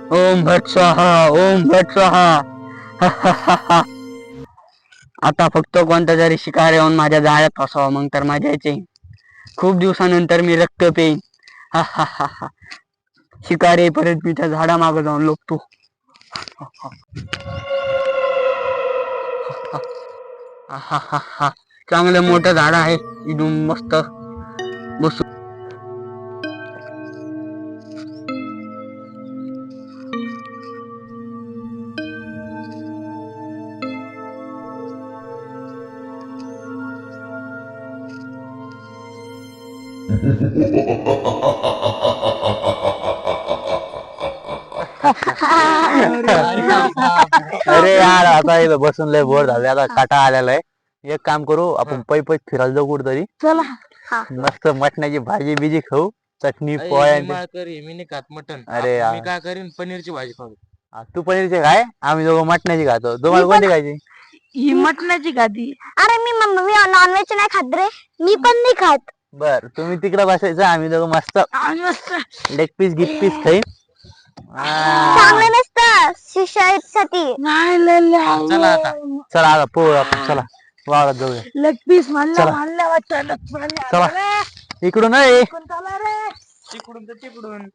ओम भट स्वाहा, ओम भट स्वाहा. आता फक्त कोणता तरी शिकार येऊन माझ्या जाळ्यात फसावा, मग तर माझ्या याचे खूप दिवसानंतर मी रक्त पेईन. शिकार येईपर्यंत मी त्या झाडामागं जाऊन लपतो. चांगलं मोठं झाड आहे, इथून मस्त बसू. अरे यार, आता इथं बसून लय बोर झाले, आता काटा आलेला आहे. एक काम करू, आपण पै पै फिरायला जाऊ कुठतरी. चला. मस्त मटणाची भाजी बिजी खाऊ, चटणी पोळ्या. मी नाही खात मटन. अरे यार. मी काय करीन, पनीरची भाजी खाऊ. तू पनीरचे खाय, आम्ही दोघं मटणाची खातो. तुम्हाला कोणती खायची? ही मटणाची खाती. अरे मी नॉनव्हेज नाही खात रे, मी पण नाही खात. बर, तुम्ही तिकडे बसायचं, आम्ही दोघं मस्त लेग पीस गिट पीस खाईन. चांगलं नसतं शिक्षणासाठी. चला आता. चला आता पोळ आपण, चला वावरात जाऊया. लेग पीस चला. चला इकडून ये. तिकडून तर तिकडून.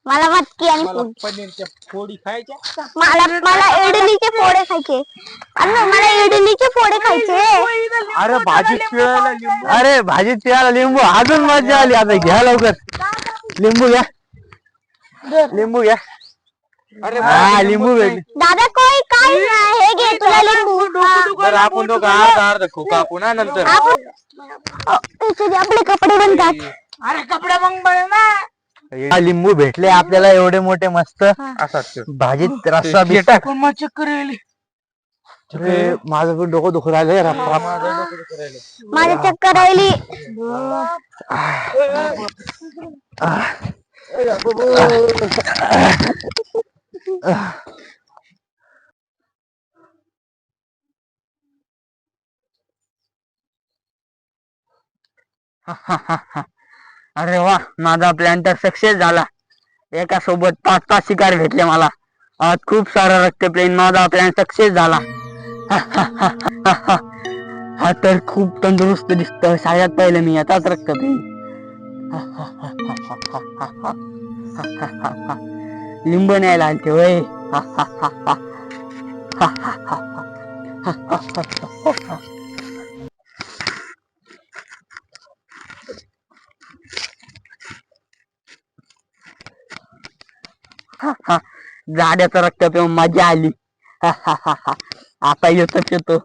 मला मटकी आणि मला पोळी. पनीरच्या फोडी खायच्या. मला इडलीचे फोडे खायचे. मला इडलीचे फोडे खायचे. अरे भाजीत पिळायला लिंबू, अरे भाजीत पिळायला लिंबू, अजून मजा आली. आता घ्या लवकर लिंबू, घ्या लिंबू घ्या. अरे हा लिंबू भेटले. दादा कोई काय नाही, हे घे तुला लिंबू. बरं, आपण दोघं अर्धा अर्धा खाऊ का आपण, नंतर. त्याच्याने आपले कपडे बनतात. अरे कपडे मग ना. लिंबू भेटले आपल्याला एवढे मोठे मस्त. असाच भाजीत रस्सा बिस्टा. मग चक्कर येईल. माझं पण डोकं दुखू राहिलं. माझ्या चक्कर आली. अरे वा, माझा प्लॅन तर सक्सेस झाला. एका सोबत 5-5 शिकार भेटले मला. आज खूप सारा रक्त पेन. माझा प्लॅन सक्सेस झाला. हा तर खूप तंदुरुस्त दिसत. शाळेत पाहिलं मी याचाच रक्त पेन. लिंबू न्यायला आलते वय. जाड्याचं रक्त पिऊन मजा आली. आता येतो.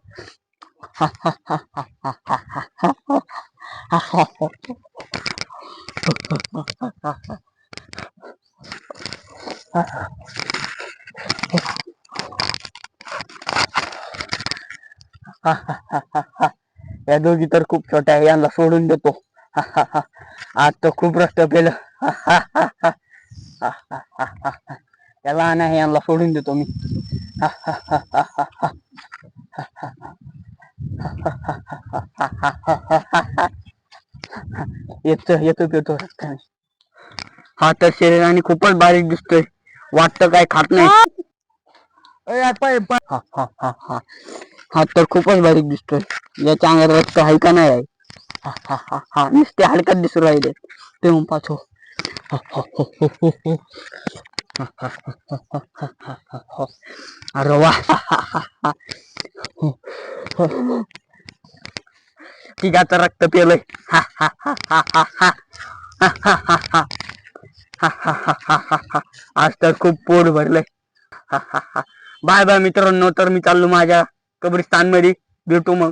या दोघी तर खूप छोट्या आहे, यांना सोडून देतो. आज तर खूप रक्त पेलं. याला नाही, यांना सोडून देतो मी. येतो. हा तर शरीराने खूपच बारीक दिसतोय. वाटतं काय खात नाही. हात तर खूपच बारीक दिसतोय. याच्या अंगात रक्त आहे का नाही आहे? हा हा हा हा नुसते हलकत दिसू राहिले. पेऊन पाचो. अरे वा. तिघाचं रक्त पेलय. आज तर खूप पोट भरलंय. बाय बाय मित्रांनो. तर मी चाललो माझ्या कब्रिस्तान मध्ये. भेटू मग.